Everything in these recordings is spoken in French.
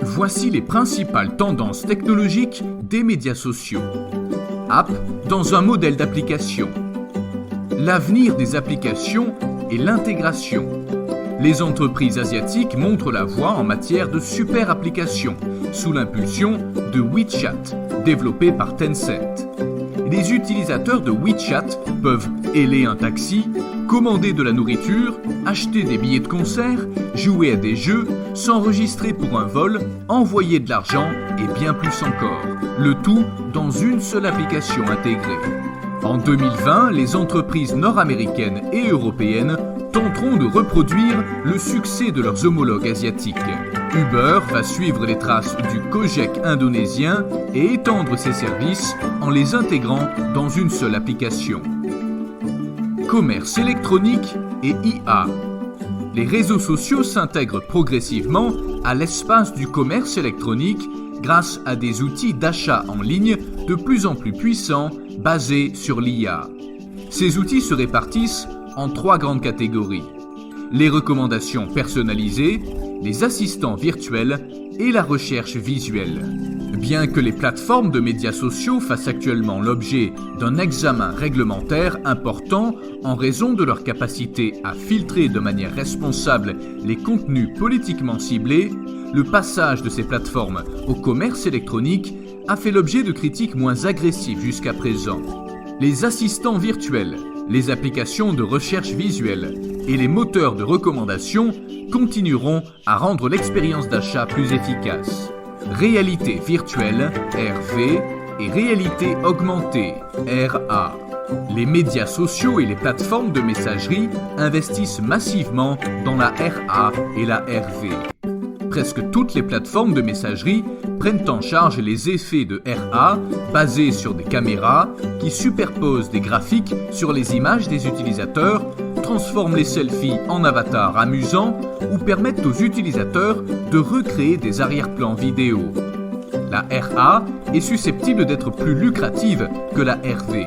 Voici les principales tendances technologiques des médias sociaux. App dans un modèle d'application. L'avenir des applications et l'intégration. Les entreprises asiatiques montrent la voie en matière de super applications, sous l'impulsion de WeChat, développé par Tencent. Les utilisateurs de WeChat peuvent héler un taxi, commander de la nourriture, acheter des billets de concert, jouer à des jeux, s'enregistrer pour un vol, envoyer de l'argent et bien plus encore. Le tout dans une seule application intégrée. En 2020, les entreprises nord-américaines et européennes tenteront de reproduire le succès de leurs homologues asiatiques. Uber va suivre les traces du Gojek indonésien et étendre ses services en les intégrant dans une seule application. Commerce électronique et IA. Les réseaux sociaux s'intègrent progressivement à l'espace du commerce électronique grâce à des outils d'achat en ligne de plus en plus puissants basés sur l'IA. Ces outils se répartissent en 3 grandes catégories: les recommandations personnalisées, les assistants virtuels et la recherche visuelle. Bien que les plateformes de médias sociaux fassent actuellement l'objet d'un examen réglementaire important en raison de leur capacité à filtrer de manière responsable les contenus politiquement ciblés, le passage de ces plateformes au commerce électronique a fait l'objet de critiques moins agressives jusqu'à présent. Les assistants virtuels, les applications de recherche visuelle et les moteurs de recommandation continueront à rendre l'expérience d'achat plus efficace. Réalité virtuelle, RV, et réalité augmentée, RA. Les médias sociaux et les plateformes de messagerie investissent massivement dans la RA et la RV. Presque toutes les plateformes de messagerie prennent en charge les effets de RA basés sur des caméras qui superposent des graphiques sur les images des utilisateurs, transforment les selfies en avatars amusants ou permettent aux utilisateurs de recréer des arrière-plans vidéo. La RA est susceptible d'être plus lucrative que la RV.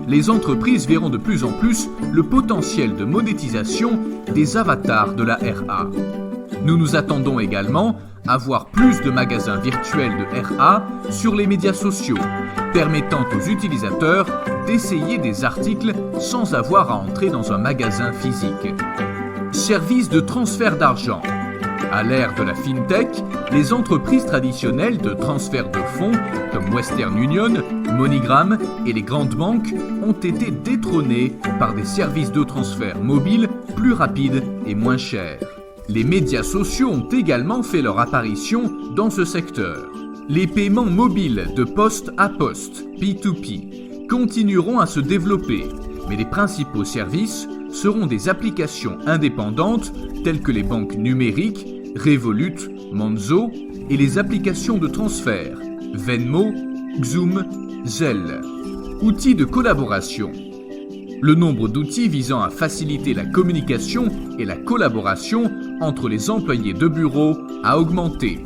Les entreprises verront de plus en plus le potentiel de monétisation des avatars de la RA. Nous nous attendons également à voir plus de magasins virtuels de RA sur les médias sociaux, permettant aux utilisateurs d'essayer des articles sans avoir à entrer dans un magasin physique. Services de transfert d'argent. À l'ère de la FinTech, les entreprises traditionnelles de transfert de fonds comme Western Union, MoneyGram et les grandes banques ont été détrônées par des services de transfert mobiles plus rapides et moins chers. Les médias sociaux ont également fait leur apparition dans ce secteur. Les paiements mobiles de poste à poste, P2P, continueront à se développer, mais les principaux services seront des applications indépendantes telles que les banques numériques, Revolut, Monzo et les applications de transfert, Venmo, Xoom, Zelle. Outils de collaboration. Le nombre d'outils visant à faciliter la communication et la collaboration entre les employés de bureau a augmenté.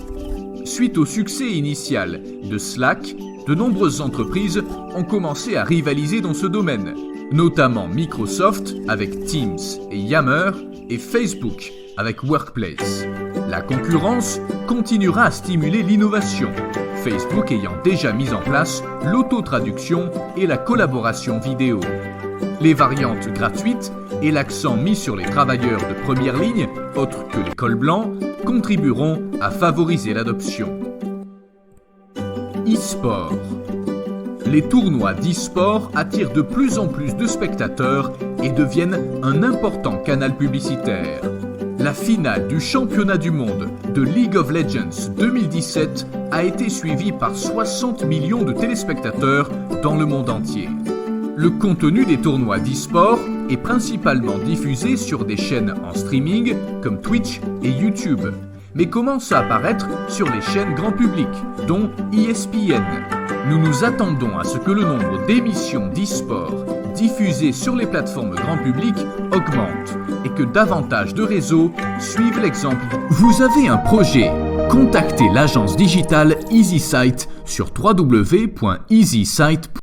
Suite au succès initial de Slack, de nombreuses entreprises ont commencé à rivaliser dans ce domaine, notamment Microsoft avec Teams et Yammer et Facebook avec Workplace. La concurrence continuera à stimuler l'innovation, Facebook ayant déjà mis en place l'auto-traduction et la collaboration vidéo. Les variantes gratuites et l'accent mis sur les travailleurs de première ligne, autres que les cols blancs, contribueront à favoriser l'adoption. E-sport. Les tournois d'e-sport attirent de plus en plus de spectateurs et deviennent un important canal publicitaire. La finale du championnat du monde de League of Legends 2017 a été suivie par 60 millions de téléspectateurs dans le monde entier. Le contenu des tournois d'e-sport est principalement diffusé sur des chaînes en streaming comme Twitch et YouTube, mais commence à apparaître sur les chaînes grand public, dont ESPN. Nous nous attendons à ce que le nombre d'émissions d'e-sport diffusées sur les plateformes grand public augmente et que davantage de réseaux suivent l'exemple. Vous avez un projet? Contactez l'agence digitale EasySite sur www.easysite.com.